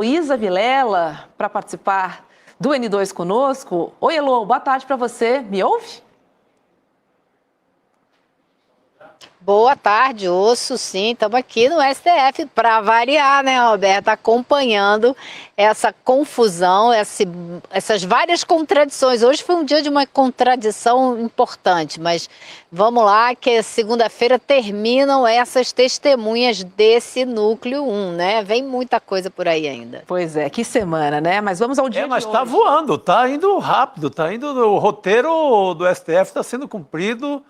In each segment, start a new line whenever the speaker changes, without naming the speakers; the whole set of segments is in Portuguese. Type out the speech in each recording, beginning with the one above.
Luísa Vilela para participar do N2 conosco. Oi, Elô, boa tarde para você. Me ouve?
Boa tarde, ouço sim, estamos aqui no STF para variar, né, Roberta, acompanhando essa confusão, essas várias contradições. Hoje foi um dia de uma contradição importante, mas vamos lá que segunda-feira terminam essas testemunhas desse núcleo 1, né? Vem muita coisa por aí ainda.
Pois é, que semana, né? Mas vamos ao dia de hoje.
Mas está voando, está indo rápido, o roteiro do STF está sendo cumprido.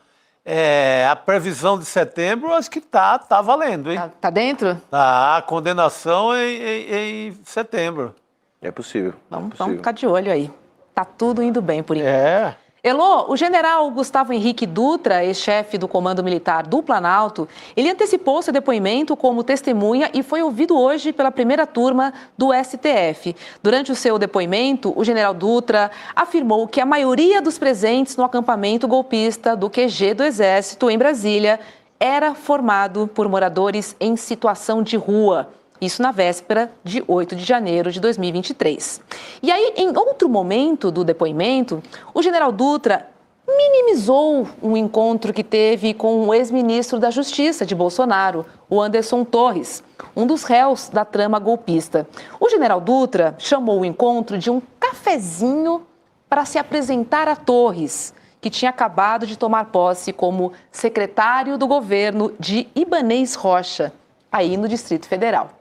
A previsão de setembro, acho que tá valendo, hein?
Tá dentro?
Tá, a condenação em setembro.
É possível.
Vamos ficar de olho aí. Tá tudo indo bem por enquanto.
É.
Elô, o general Gustavo Henrique Dutra, ex-chefe do Comando Militar do Planalto, ele antecipou seu depoimento como testemunha e foi ouvido hoje pela primeira turma do STF. Durante o seu depoimento, o general Dutra afirmou que a maioria dos presentes no acampamento golpista do QG do Exército em Brasília era formado por moradores em situação de rua. Isso na véspera de 8 de janeiro de 2023. E aí, em outro momento do depoimento, o general Dutra minimizou um encontro que teve com o ex-ministro da Justiça de Bolsonaro, o Anderson Torres, um dos réus da trama golpista. O general Dutra chamou o encontro de um cafezinho para se apresentar a Torres, que tinha acabado de tomar posse como secretário do governo de Ibanez Rocha, aí no Distrito Federal.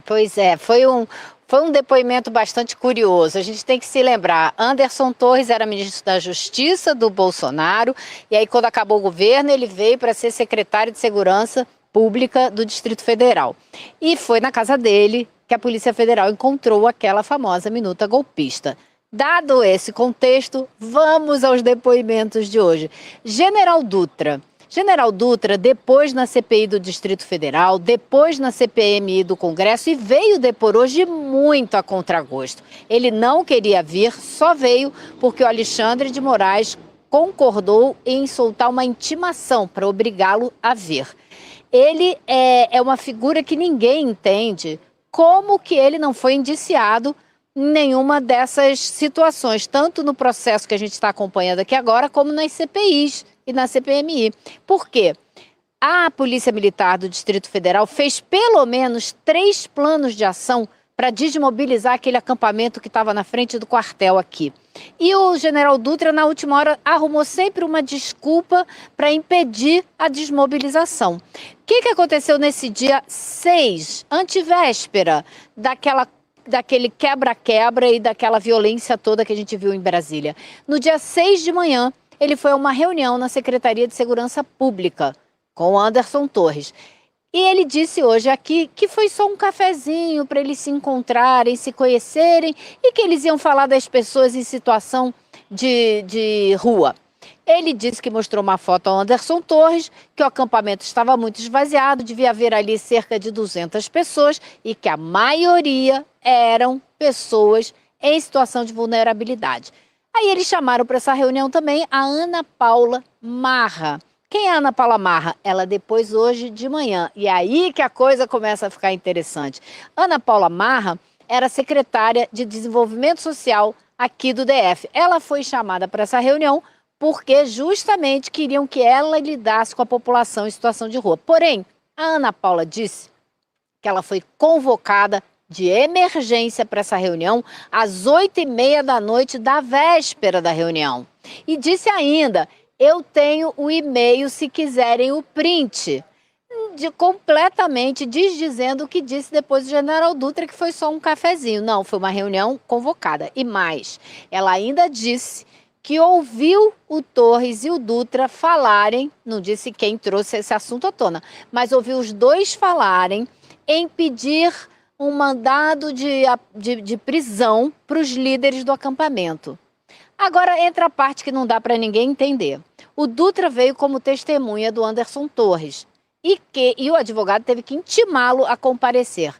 Pois é, foi um depoimento bastante curioso. A gente tem que se lembrar, Anderson Torres era ministro da Justiça do Bolsonaro, e aí quando acabou o governo ele veio para ser secretário de Segurança Pública do Distrito Federal. E foi na casa dele que a Polícia Federal encontrou aquela famosa minuta golpista. Dado esse contexto, vamos aos depoimentos de hoje. General Dutra, depois na CPI do Distrito Federal, depois na CPMI do Congresso e veio depor hoje muito a contragosto. Ele não queria vir, só veio porque o Alexandre de Moraes concordou em soltar uma intimação para obrigá-lo a vir. Ele é uma figura que ninguém entende como que ele não foi indiciado em nenhuma dessas situações, tanto no processo que a gente está acompanhando aqui agora, como nas CPIs e na CPMI. Por quê? A Polícia Militar do Distrito Federal fez pelo menos 3 planos de ação para desmobilizar aquele acampamento que estava na frente do quartel aqui. E o general Dutra, na última hora, arrumou sempre uma desculpa para impedir a desmobilização. O que aconteceu nesse dia 6, antevéspera daquele quebra-quebra e daquela violência toda que a gente viu em Brasília? No dia 6 de manhã, ele foi a uma reunião na Secretaria de Segurança Pública com o Anderson Torres. E ele disse hoje aqui que foi só um cafezinho para eles se encontrarem, se conhecerem e que eles iam falar das pessoas em situação de rua. Ele disse que mostrou uma foto ao Anderson Torres, que o acampamento estava muito esvaziado, devia haver ali cerca de 200 pessoas e que a maioria eram pessoas em situação de vulnerabilidade. Aí eles chamaram para essa reunião também a Ana Paula Marra. Quem é a Ana Paula Marra? Ela depois hoje de manhã. E aí que a coisa começa a ficar interessante. Ana Paula Marra era secretária de Desenvolvimento Social aqui do DF. Ela foi chamada para essa reunião porque justamente queriam que ela lidasse com a população em situação de rua. Porém, a Ana Paula disse que ela foi convocada de emergência para essa reunião às 8h30 da noite da véspera da reunião. E disse ainda: eu tenho o e-mail se quiserem o print. Completamente desdizendo o que disse depois o general Dutra, que foi só um cafezinho. Não, foi uma reunião convocada. E mais, ela ainda disse que ouviu o Torres e o Dutra falarem, não disse quem trouxe esse assunto à tona, mas ouviu os dois falarem em pedir um mandado de prisão para os líderes do acampamento. Agora entra a parte que não dá para ninguém entender. O Dutra veio como testemunha do Anderson Torres e o advogado teve que intimá-lo a comparecer.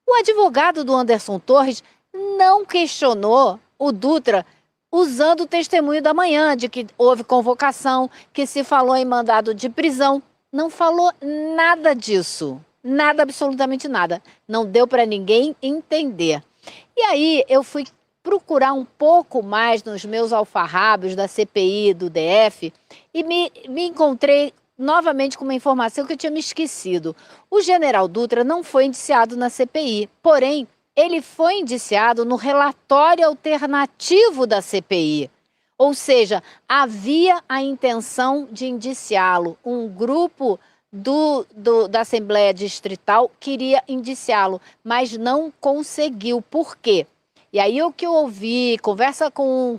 O advogado do Anderson Torres não questionou o Dutra usando o testemunho da manhã, de que houve convocação, que se falou em mandado de prisão. Não falou nada disso. Nada, absolutamente nada. Não deu para ninguém entender. E aí eu fui procurar um pouco mais nos meus alfarrábios da CPI do DF e me encontrei novamente com uma informação que eu tinha me esquecido. O general Dutra não foi indiciado na CPI, porém, ele foi indiciado no relatório alternativo da CPI. Ou seja, havia a intenção de indiciá-lo. Um grupo da Assembleia Distrital queria indiciá-lo, mas não conseguiu. Por quê? E aí o que eu ouvi, conversa com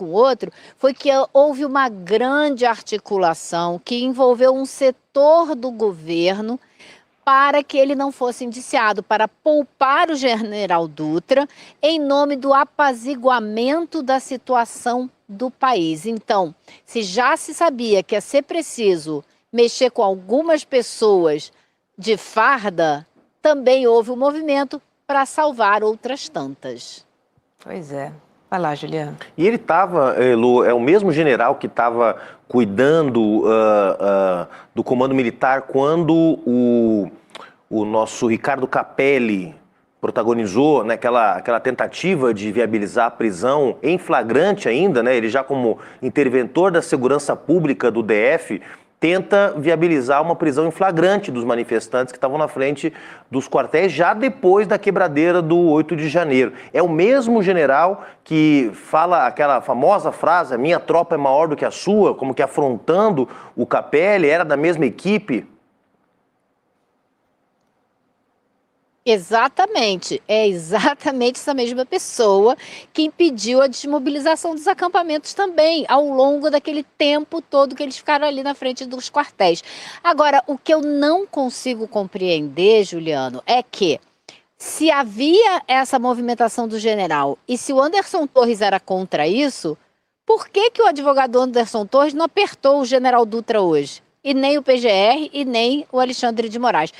outro, foi que houve uma grande articulação que envolveu um setor do governo para que ele não fosse indiciado, para poupar o general Dutra em nome do apaziguamento da situação do país. Então, se já se sabia que ia ser preciso mexer com algumas pessoas de farda, também houve um movimento para salvar outras tantas.
Pois é. Vai lá, Juliana.
E ele estava, Lu, é o mesmo general que estava cuidando do comando militar quando o nosso Ricardo Capelli protagonizou, né, aquela tentativa de viabilizar a prisão em flagrante ainda, né, ele já como interventor da segurança pública do DF, tenta viabilizar uma prisão em flagrante dos manifestantes que estavam na frente dos quartéis já depois da quebradeira do 8 de janeiro. É o mesmo general que fala aquela famosa frase, minha tropa é maior do que a sua, como que afrontando o Capelli, era da mesma equipe?
Exatamente, é exatamente essa mesma pessoa que impediu a desmobilização dos acampamentos também, ao longo daquele tempo todo que eles ficaram ali na frente dos quartéis. Agora, o que eu não consigo compreender, Juliano, é que se havia essa movimentação do general e se o Anderson Torres era contra isso, por que o advogado Anderson Torres não apertou o general Dutra hoje? E nem o PGR e nem o Alexandre de Moraes.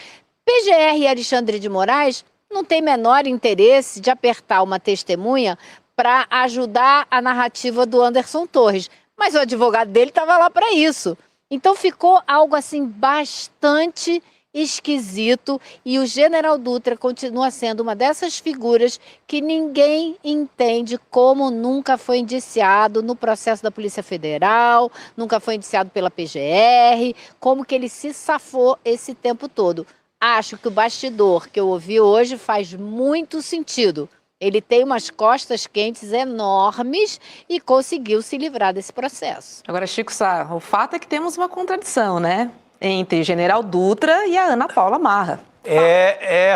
PGR e Alexandre de Moraes não têm menor interesse de apertar uma testemunha para ajudar a narrativa do Anderson Torres. Mas o advogado dele estava lá para isso. Então ficou algo assim bastante esquisito e o general Dutra continua sendo uma dessas figuras que ninguém entende como nunca foi indiciado no processo da Polícia Federal, nunca foi indiciado pela PGR, como que ele se safou esse tempo todo. Acho que o bastidor que eu ouvi hoje faz muito sentido. Ele tem umas costas quentes enormes e conseguiu se livrar desse processo.
Agora, Chico Sá, o fato é que temos uma contradição, né? Entre General Dutra e a Ana Paula Marra.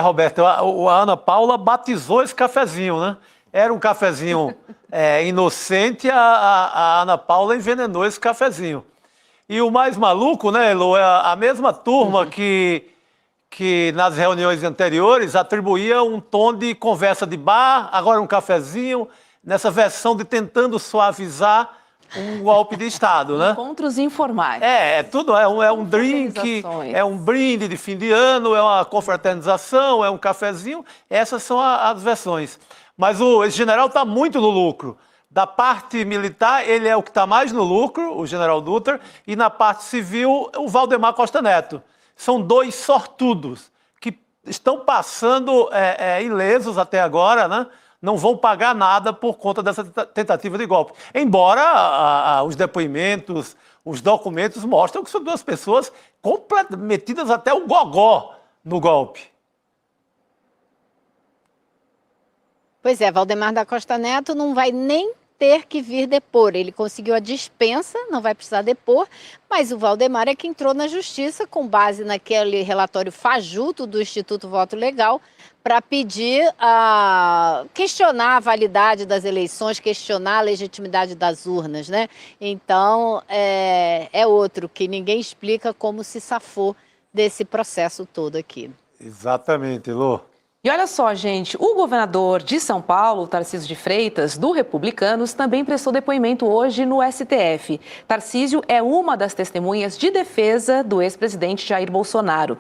Roberto, a Ana Paula batizou esse cafezinho, né? Era um cafezinho inocente, a Ana Paula envenenou esse cafezinho. E o mais maluco, né, Elo, é a mesma turma que nas reuniões anteriores atribuía um tom de conversa de bar, agora um cafezinho, nessa versão de tentando suavizar um golpe de Estado, né?
Encontros informais.
Tudo é um drink, é um brinde de fim de ano, é uma confraternização, é um cafezinho, essas são as versões. Mas esse general está muito no lucro. Da parte militar, ele é o que está mais no lucro, o general Dutra, e na parte civil, o Valdemar Costa Neto. São dois sortudos que estão passando ilesos até agora, né? Não vão pagar nada por conta dessa tentativa de golpe. Embora os depoimentos, os documentos mostram que são duas pessoas metidas até o gogó no golpe.
Pois é, Valdemar da Costa Neto não vai nem ter que vir depor. Ele conseguiu a dispensa, não vai precisar depor, mas o Valdemar é que entrou na justiça com base naquele relatório fajuto do Instituto Voto Legal para pedir questionar a validade das eleições, questionar a legitimidade das urnas, né? Então, é outro que ninguém explica como se safou desse processo todo aqui.
Exatamente, Elô.
E olha só, gente, o governador de São Paulo, Tarcísio de Freitas, do Republicanos, também prestou depoimento hoje no STF. Tarcísio é uma das testemunhas de defesa do ex-presidente Jair Bolsonaro.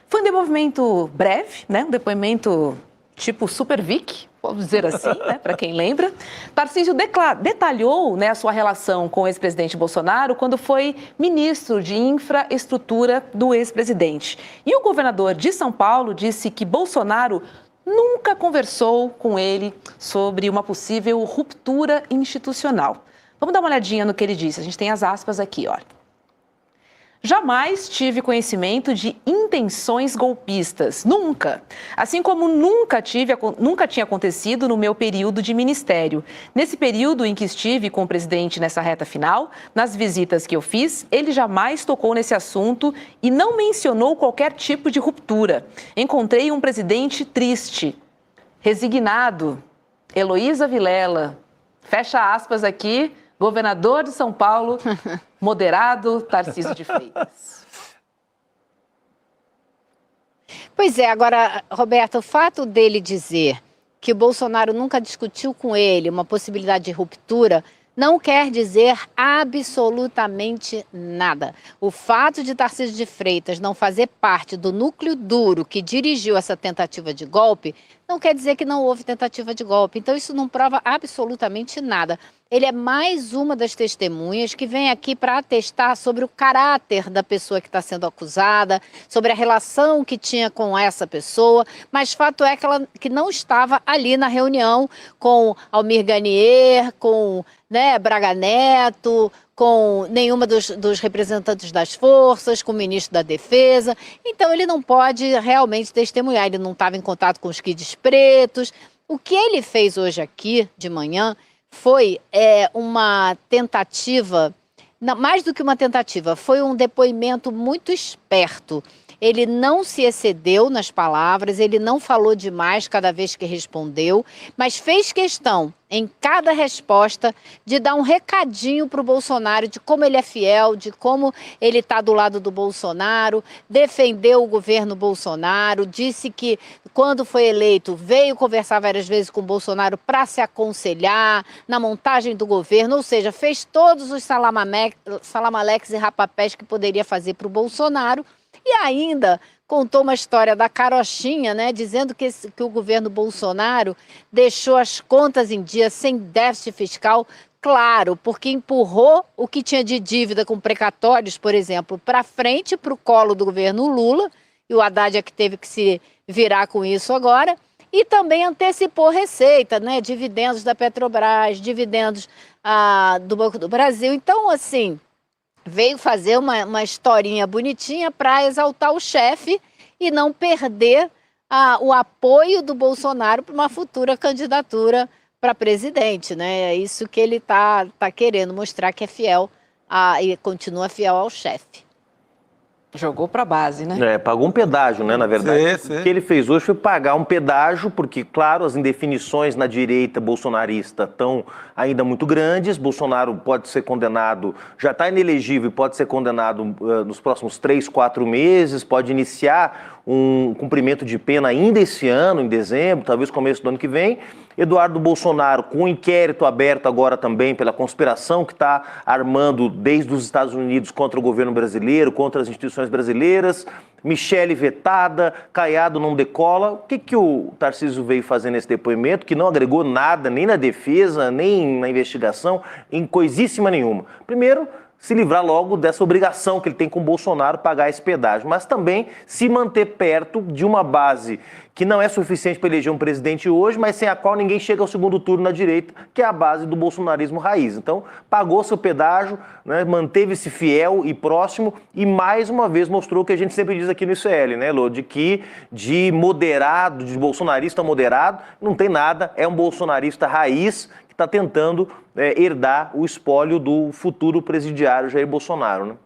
Foi um depoimento breve, né? Um depoimento tipo Super Vic, vamos dizer assim, né, para quem lembra. Tarcísio detalhou, né, a sua relação com o ex-presidente Bolsonaro quando foi ministro de infraestrutura do ex-presidente. E o governador de São Paulo disse que Bolsonaro nunca conversou com ele sobre uma possível ruptura institucional. Vamos dar uma olhadinha no que ele disse. A gente tem as aspas aqui, ó. Jamais tive conhecimento de intenções golpistas, nunca. Assim como nunca tinha acontecido no meu período de ministério. Nesse período em que estive com o presidente nessa reta final, nas visitas que eu fiz, ele jamais tocou nesse assunto e não mencionou qualquer tipo de ruptura. Encontrei um presidente triste, resignado. Heloísa Vilela, fecha aspas aqui, governador de São Paulo, moderado Tarcísio de Freitas.
Pois é, agora, Roberto, o fato dele dizer que o Bolsonaro nunca discutiu com ele uma possibilidade de ruptura não quer dizer absolutamente nada. O fato de Tarcísio de Freitas não fazer parte do núcleo duro que dirigiu essa tentativa de golpe não quer dizer que não houve tentativa de golpe. Então isso não prova absolutamente nada. Ele é mais uma das testemunhas que vem aqui para atestar sobre o caráter da pessoa que está sendo acusada, sobre a relação que tinha com essa pessoa, mas fato é que não estava ali na reunião com Almir Garnier, com Braga Neto, com nenhuma dos representantes das forças, com o ministro da Defesa. Então ele não pode realmente testemunhar, ele não estava em contato com os kids pretos. O que ele fez hoje aqui de manhã foi uma tentativa, mais do que uma tentativa, foi um depoimento muito esperto. Ele não se excedeu nas palavras, ele não falou demais cada vez que respondeu, mas fez questão, em cada resposta, de dar um recadinho para o Bolsonaro de como ele é fiel, de como ele está do lado do Bolsonaro, defendeu o governo Bolsonaro, disse que quando foi eleito veio conversar várias vezes com o Bolsonaro para se aconselhar na montagem do governo, ou seja, fez todos os salamaleques e rapapés que poderia fazer para o Bolsonaro. E ainda contou uma história da carochinha, dizendo que o governo Bolsonaro deixou as contas em dia sem déficit fiscal, claro, porque empurrou o que tinha de dívida com precatórios, por exemplo, para frente, para o colo do governo Lula, e o Haddad é que teve que se virar com isso agora, e também antecipou receita, dividendos da Petrobras, dividendos do Banco do Brasil. Então, assim, veio fazer uma historinha bonitinha para exaltar o chefe e não perder o apoio do Bolsonaro para uma futura candidatura para presidente, É isso que ele tá querendo, mostrar que é fiel e continua fiel ao chefe.
Jogou para a base, né?
Pagou um pedágio, na verdade.
Sim.
O que ele fez hoje foi pagar um pedágio, porque, claro, as indefinições na direita bolsonarista estão ainda muito grandes. Bolsonaro pode ser condenado, já está inelegível e pode ser condenado nos próximos 3, 4 meses, pode iniciar um cumprimento de pena ainda esse ano, em dezembro, talvez começo do ano que vem. Eduardo Bolsonaro, com um inquérito aberto agora também pela conspiração que está armando desde os Estados Unidos contra o governo brasileiro, contra as instituições brasileiras. Michele vetada, Caiado não decola. O que o Tarcísio veio fazer nesse depoimento, que não agregou nada, nem na defesa, nem na investigação, em coisíssima nenhuma? Primeiro, se livrar logo dessa obrigação que ele tem com o Bolsonaro, pagar esse pedágio, mas também se manter perto de uma base que não é suficiente para eleger um presidente hoje, mas sem a qual ninguém chega ao segundo turno na direita, que é a base do bolsonarismo raiz. Então, pagou seu pedágio, manteve-se fiel e próximo e, mais uma vez, mostrou o que a gente sempre diz aqui no ICL, Lô? De que de moderado, de bolsonarista moderado, não tem nada, é um bolsonarista raiz que está tentando herdar o espólio do futuro presidiário Jair Bolsonaro,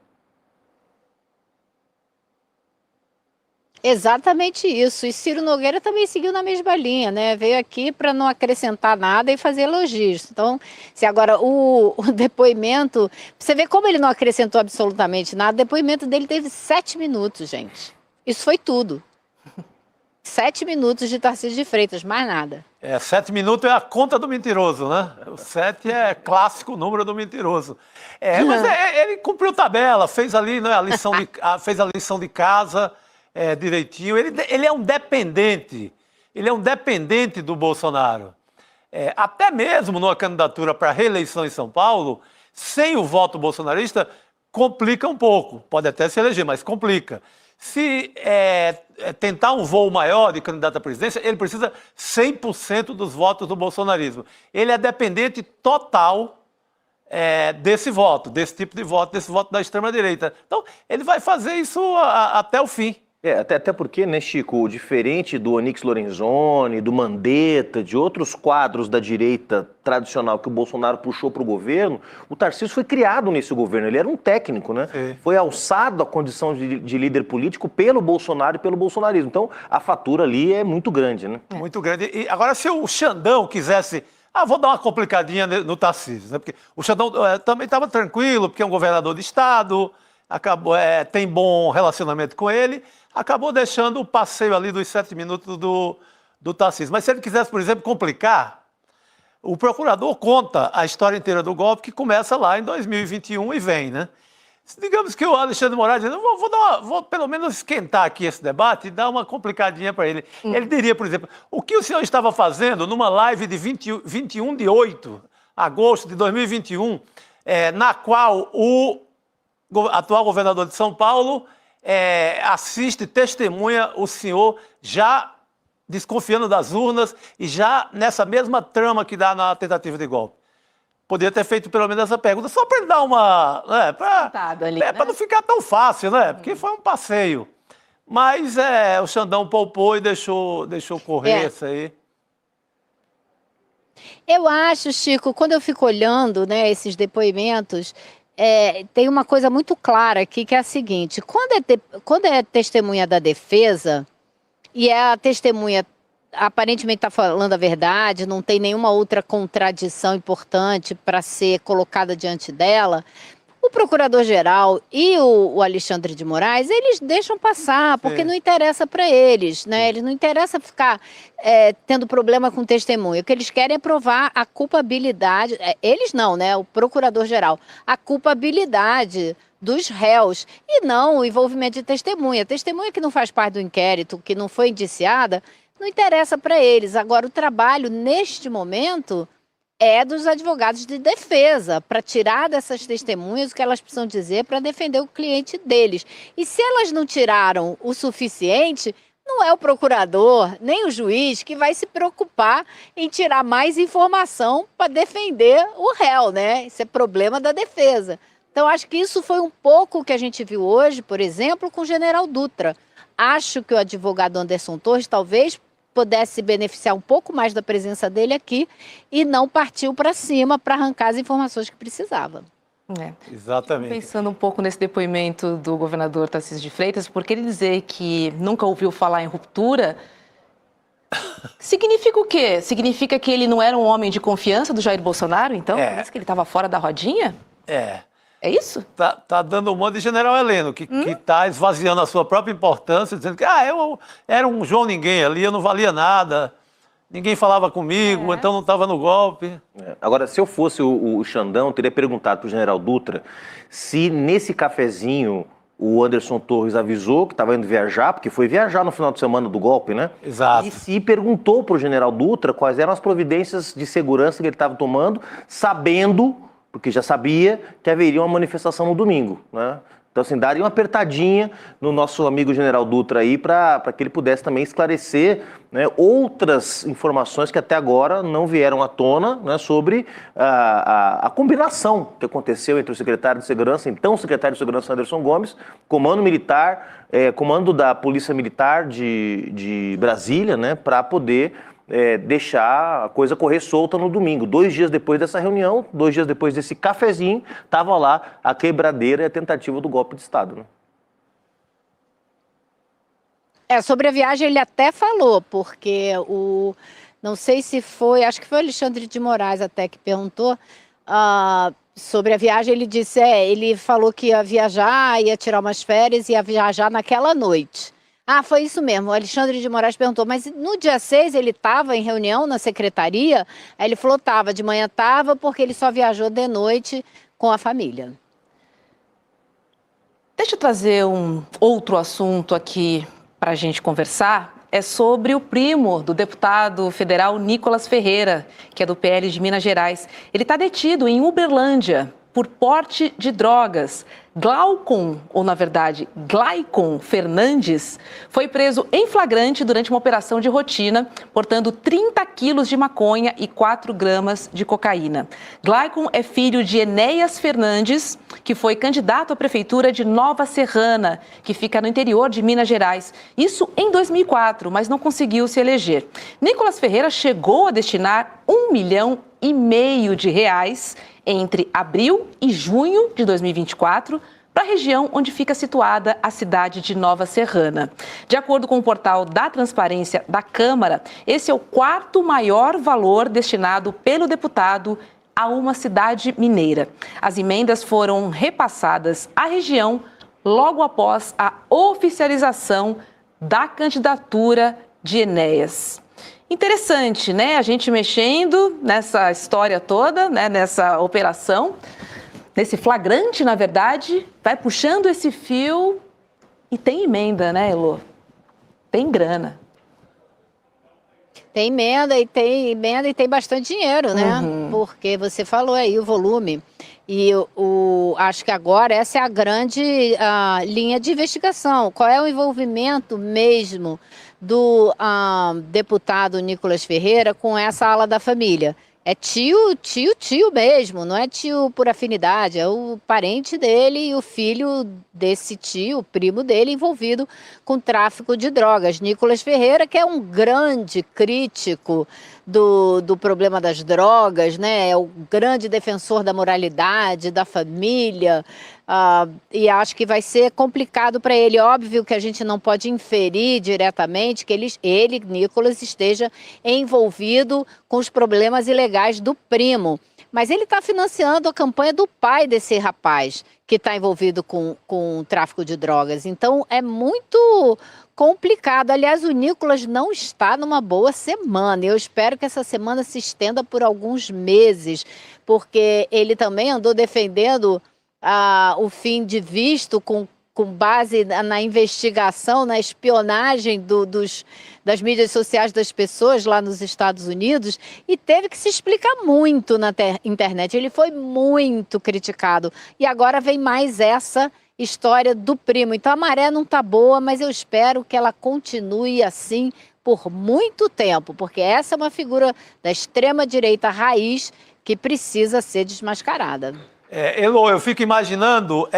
Exatamente isso. E Ciro Nogueira também seguiu na mesma linha, Veio aqui para não acrescentar nada e fazer elogios. Então, se agora o depoimento... Você vê como ele não acrescentou absolutamente nada. O depoimento dele teve 7 minutos, gente. Isso foi tudo. 7 minutos de Tarcísio de Freitas, mais nada.
7 minutos é a conta do mentiroso, O 7 é clássico número do mentiroso. Mas ele cumpriu tabela, fez ali fez a lição de casa direitinho. Ele é um dependente ele é um dependente do Bolsonaro. Até mesmo numa candidatura para reeleição em São Paulo, sem o voto bolsonarista, complica um pouco. Pode até se eleger, mas complica. Se tentar um voo maior de candidato à presidência, ele precisa 100% dos votos do bolsonarismo. Ele é dependente total desse voto, desse tipo de voto, desse voto da extrema-direita. Então, ele vai fazer isso até o fim.
Até porque, né, Chico, diferente do Onyx Lorenzoni, do Mandetta, de outros quadros da direita tradicional que o Bolsonaro puxou para o governo, o Tarcísio foi criado nesse governo, ele era um técnico, né? Sim. Foi alçado à condição de líder político pelo Bolsonaro e pelo bolsonarismo. Então, a fatura ali é muito grande, né? Muito grande.
E agora, se o Xandão quisesse... vou dar uma complicadinha no Tarcísio, né? Porque o Xandão também estava tranquilo, porque é um governador de estado, tem bom relacionamento com ele, acabou deixando o passeio ali dos 7 minutos do Tarcísio. Mas se ele quisesse, por exemplo, complicar, o procurador conta a história inteira do golpe, que começa lá em 2021 e vem, né? Digamos que o Alexandre de Moraes diz, vou pelo menos esquentar aqui esse debate e dar uma complicadinha para ele. Ele diria, por exemplo, o que o senhor estava fazendo numa live de 21 de agosto de 2021, na qual o atual governador de São Paulo assiste, testemunha o senhor já desconfiando das urnas e já nessa mesma trama que dá na tentativa de golpe. Poderia ter feito pelo menos essa pergunta, só para ele dar uma... para não ficar tão fácil, né? Porque foi um passeio. Mas o Xandão poupou e deixou correr isso aí.
Eu acho, Chico, quando eu fico olhando, né, esses depoimentos, tem uma coisa muito clara aqui, que é a seguinte: quando é testemunha da defesa, e a testemunha aparentemente está falando a verdade, não tem nenhuma outra contradição importante para ser colocada diante dela, o procurador-geral e o Alexandre de Moraes, eles deixam passar, porque não interessa para eles, né? Eles não interessa ficar tendo problema com testemunha. O que eles querem é provar a culpabilidade, eles não, né? O procurador-geral, a culpabilidade dos réus e não o envolvimento de testemunha. Testemunha que não faz parte do inquérito, que não foi indiciada, não interessa para eles. Agora, o trabalho, neste momento, é dos advogados de defesa, para tirar dessas testemunhas o que elas precisam dizer para defender o cliente deles. E se elas não tiraram o suficiente, não é o procurador, nem o juiz que vai se preocupar em tirar mais informação para defender o réu, né? Isso é problema da defesa. Então, acho que isso foi um pouco o que a gente viu hoje, por exemplo, com o general Dutra. Acho que o advogado Anderson Torres talvez pudesse se beneficiar um pouco mais da presença dele aqui e não partiu para cima para arrancar as informações que precisava.
Exatamente.
Pensando um pouco nesse depoimento do governador Tarcísio de Freitas, porque ele dizer que nunca ouviu falar em ruptura, significa o quê? Significa que ele não era um homem de confiança do Jair Bolsonaro, então? Por isso que ele estava fora da rodinha? É isso?
Tá dando um monte de general Heleno, que tá esvaziando a sua própria importância, dizendo que eu era um João Ninguém ali, eu não valia nada, ninguém falava comigo, então não estava no golpe.
Agora, se eu fosse o Xandão, teria perguntado para o general Dutra se nesse cafezinho o Anderson Torres avisou que estava indo viajar, porque foi viajar no final de semana do golpe, né?
Exato.
E se perguntou para o general Dutra quais eram as providências de segurança que ele estava tomando, sabendo, porque já sabia que haveria uma manifestação no domingo, né? Então, assim, daria uma apertadinha no nosso amigo general Dutra aí para que ele pudesse também esclarecer, né, outras informações que até agora não vieram à tona, né, sobre a combinação que aconteceu entre o secretário de Segurança, então o secretário de Segurança Anderson Gomes, comando militar, comando da Polícia Militar de Brasília, né, para poder deixar a coisa correr solta no domingo. 2 dias depois dessa reunião, 2 dias depois desse cafezinho, estava lá a quebradeira e a tentativa do golpe de Estado, né?
Sobre a viagem ele até falou, porque não sei se foi, acho que foi o Alexandre de Moraes até que perguntou sobre a viagem. Ele disse, ele falou que ia viajar, ia tirar umas férias, ia viajar naquela noite. Foi isso mesmo, o Alexandre de Moraes perguntou, mas no dia 6 ele estava em reunião na secretaria? Aí ele falou, estava, de manhã estava, porque ele só viajou de noite com a família.
Deixa eu trazer um outro assunto aqui para a gente conversar. é sobre o primo do deputado federal Nicolas Ferreira, que é do PL de Minas Gerais. Ele está detido em Uberlândia por porte de drogas. Glaicon Fernandes, foi preso em flagrante durante uma operação de rotina, portando 30 quilos de maconha e 4 gramas de cocaína. Glaicon é filho de Enéas Fernandes, que foi candidato à prefeitura de Nova Serrana, que fica no interior de Minas Gerais. Isso em 2004, mas não conseguiu se eleger. Nicolas Ferreira chegou a destinar R$1,5 milhão de reais entre abril e junho de 2024 para a região onde fica situada a cidade de Nova Serrana. De acordo com o portal da Transparência da Câmara, esse é o 4º maior valor destinado pelo deputado a uma cidade mineira. As emendas foram repassadas à região logo após a oficialização da candidatura de Enéas. Interessante, né? A gente mexendo nessa história toda, né? Nessa operação, nesse flagrante, na verdade, vai puxando esse fio e tem emenda, né, Elô? Tem grana.
Tem emenda e tem bastante dinheiro, né? Porque você falou aí o volume. E acho que agora essa é a grande linha de investigação. Qual é o envolvimento mesmo do deputado Nicolas Ferreira com essa ala da família? É tio mesmo, não é tio por afinidade, é o parente dele e o filho desse tio, o primo dele, envolvido com tráfico de drogas. Nicolas Ferreira, que é um grande crítico do problema das drogas, né? É o grande defensor da moralidade, da família, e acho que vai ser complicado para ele. Óbvio que a gente não pode inferir diretamente que ele, Nicolas, esteja envolvido com os problemas ilegais do primo. Mas ele está financiando a campanha do pai desse rapaz que está envolvido com o tráfico de drogas. Então é muito complicado. Aliás, o Nicolas não está numa boa semana. Eu espero que essa semana se estenda por alguns meses, porque ele também andou defendendo o fim de visto com base na investigação, na espionagem das mídias sociais das pessoas lá nos Estados Unidos, e teve que se explicar muito na internet. Ele foi muito criticado. E agora vem mais essa história do primo. Então a maré não está boa, mas eu espero que ela continue assim por muito tempo, porque essa é uma figura da extrema-direita raiz que precisa ser desmascarada.
Elô, eu fico imaginando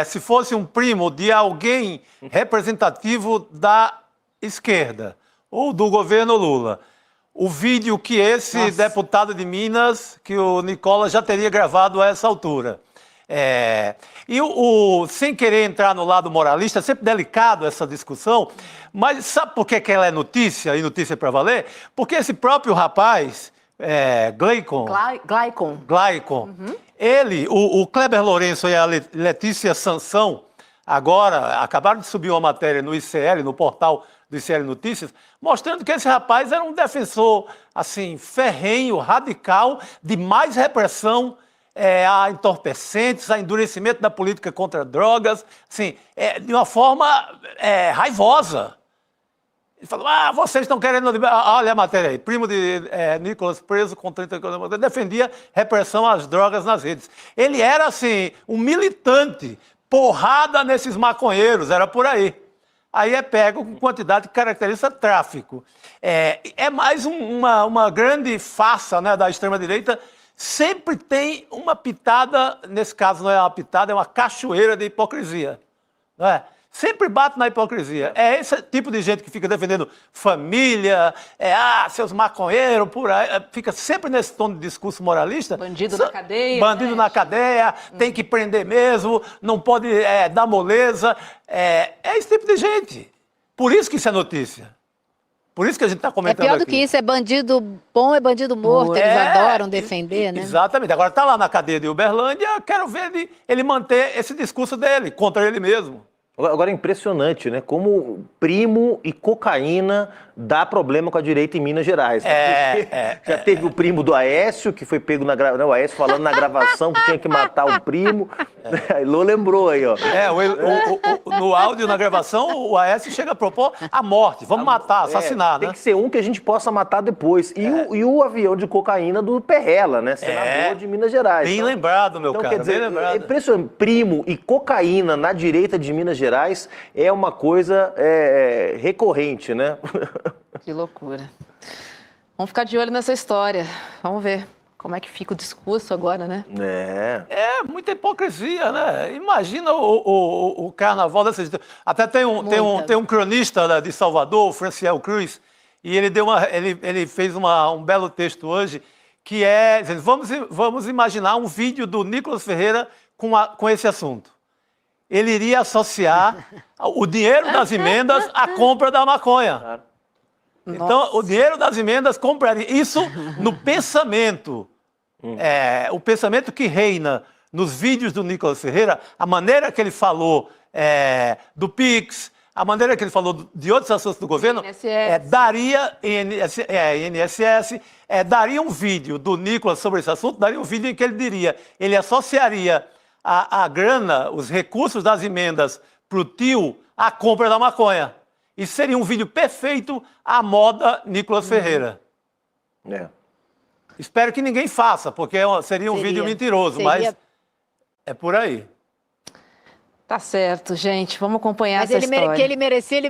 se fosse um primo de alguém representativo da esquerda ou do governo Lula, o vídeo que esse deputado de Minas, que o Nicolas já teria gravado a essa altura. Sem querer entrar no lado moralista, é sempre delicado essa discussão, mas sabe por que ela é notícia e notícia para valer? Porque esse próprio rapaz, Glaicon. Ele, o Kleber Lourenço e a Letícia Sansão, agora acabaram de subir uma matéria no ICL, no portal do ICL Notícias, mostrando que esse rapaz era um defensor, assim, ferrenho, radical, de mais repressão a entorpecentes, a endurecimento da política contra drogas, assim, de uma forma raivosa. Ele falou, vocês estão querendo... Olha a matéria aí, primo de Nicolas preso com 30 anos, defendia repressão às drogas nas redes. Ele era, assim, um militante, porrada nesses maconheiros, era por aí. Aí é pego com quantidade que caracteriza tráfico. É mais uma grande farsa, né, da extrema-direita. Sempre tem uma pitada, nesse caso não é uma pitada, é uma cachoeira de hipocrisia, não é? Sempre bate na hipocrisia. É esse tipo de gente que fica defendendo família, seus maconheiros, por aí, fica sempre nesse tom de discurso moralista.
Bandido na cadeia.
Bandido na cadeia, tem que prender mesmo, não pode dar moleza. É esse tipo de gente. Por isso que isso é notícia. Por isso que a gente está comentando aqui.
É pior do que isso, é bandido bom, é bandido morto, eles adoram defender, né?
Exatamente. Agora está lá na cadeia de Uberlândia, quero ver ele manter esse discurso dele, contra ele mesmo.
Agora é impressionante, né? Como primo e cocaína dá problema com a direita em Minas Gerais. Já teve o primo do Aécio, que foi pego na gravação, o Aécio falando na gravação que tinha que matar o primo. A Elô lembrou aí, ó.
No áudio, na gravação, o Aécio chega a propor a morte. Vamos matar, assassinar, né?
Tem que ser um que a gente possa matar depois. E o avião de cocaína do Perrella, né? Senador de Minas Gerais.
Bem lembrado, meu cara.
Quer dizer,
bem lembrado.
É impressionante. Primo e cocaína na direita de Minas Gerais é uma coisa recorrente, né?
Que loucura. Vamos ficar de olho nessa história. Vamos ver como é que fica o discurso agora, né?
Muita hipocrisia, né? Imagina o carnaval dessas... Até tem um cronista de Salvador, o Franciel Cruz, e ele fez um belo texto hoje, que é... Vamos imaginar um vídeo do Nicolas Ferreira com esse assunto. Ele iria associar o dinheiro das emendas à compra da maconha. Então, o dinheiro das emendas compraria. Isso no pensamento. O pensamento que reina nos vídeos do Nicolas Ferreira, a maneira que ele falou do PIX, a maneira que ele falou de outros assuntos do governo, daria INSS, daria um vídeo do Nicolas sobre esse assunto, daria um vídeo em que ele associaria a grana, os recursos das emendas para o tio, à compra da maconha. Isso seria um vídeo perfeito à moda Nicolas Ferreira. Espero que ninguém faça, porque seria um vídeo mentiroso, mas é por aí.
Tá certo, gente. Vamos acompanhar essa história.
Mas que ele merecia,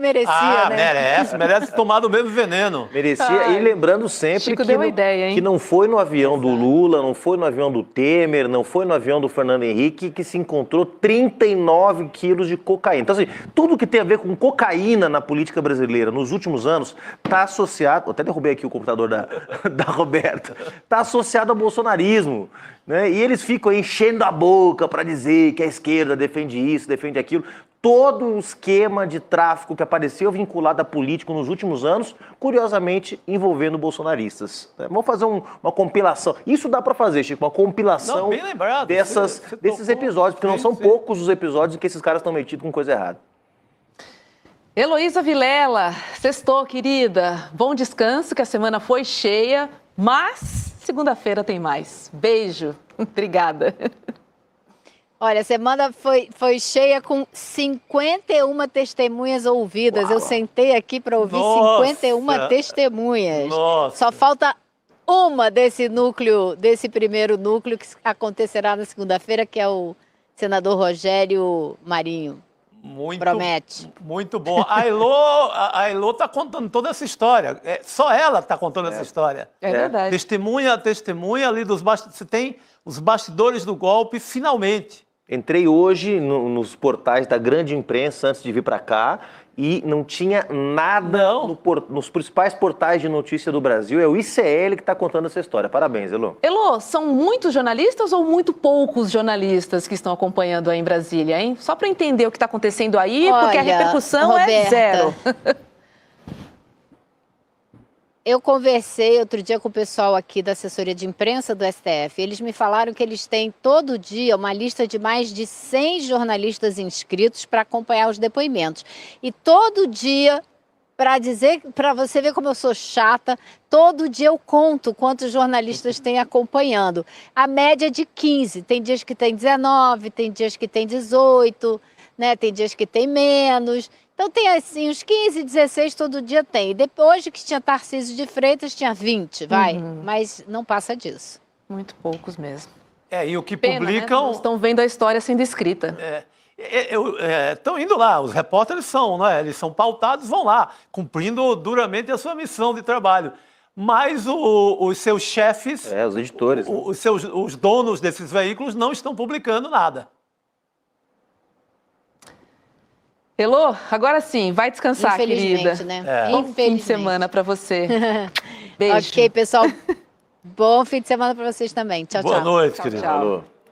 né?
Merece tomar do mesmo veneno.
Merecia, e lembrando sempre
Chico deu uma ideia, hein?
Que não foi no avião do Lula, não foi no avião do Temer, não foi no avião do Fernando Henrique que se encontrou 39 quilos de cocaína. Então, assim, tudo que tem a ver com cocaína na política brasileira nos últimos anos está associado, até derrubei aqui o computador da Roberta, está associado ao bolsonarismo. Né? E eles ficam enchendo a boca para dizer que a esquerda defende isso, defende aquilo. Todo o esquema de tráfico que apareceu vinculado a político nos últimos anos, curiosamente envolvendo bolsonaristas. Vamos fazer uma compilação. Isso dá para fazer, Chico, uma compilação
bem lembrado,
desses episódios, porque não são poucos os episódios em que esses caras estão metidos com coisa errada.
Heloísa Vilela, sextou, querida. Bom descanso, que a semana foi cheia, mas segunda-feira tem mais. Beijo. Obrigada.
Olha, a semana foi cheia com 51 testemunhas ouvidas. Uau. Eu sentei aqui para ouvir 51 testemunhas.
Nossa.
Só falta uma desse primeiro núcleo que acontecerá na segunda-feira, que é o senador Rogério Marinho. Promete.
Muito bom. A Elô está contando toda essa história. Só ela está contando essa história.
É verdade.
Testemunha ali dos bastidores. Você tem os bastidores do golpe, finalmente.
Entrei hoje nos portais da grande imprensa antes de vir para cá e não tinha nada nos principais portais de notícia do Brasil. É o ICL que está contando essa história. Parabéns, Elô.
Elô, são muitos jornalistas ou muito poucos jornalistas que estão acompanhando aí em Brasília, hein? Só para entender o que está acontecendo aí, porque a repercussão é zero.
Eu conversei outro dia com o pessoal aqui da assessoria de imprensa do STF. Eles me falaram que eles têm todo dia uma lista de mais de 100 jornalistas inscritos para acompanhar os depoimentos. E todo dia, para você ver como eu sou chata, todo dia eu conto quantos jornalistas tem acompanhando. A média é de 15. Tem dias que tem 19, tem dias que tem 18, né? Tem dias que tem menos. Então tem assim, uns 15, 16 todo dia tem. Depois que tinha Tarcísio de Freitas, tinha 20, mas não passa disso.
Muito poucos mesmo.
E o que
Pena,
publicam...
Né? Estão vendo a história sendo escrita.
Estão indo lá, os repórteres são, né? Eles são pautados, vão lá, cumprindo duramente a sua missão de trabalho. Mas os seus chefes...
os editores.
Os donos desses veículos não estão publicando nada.
Elô, agora sim, vai descansar, querida.
Né?
Bom fim de semana para você. Beijo.
Ok, pessoal. Bom fim de semana para vocês também. Tchau, tchau.
Boa noite, querida.
Tchau.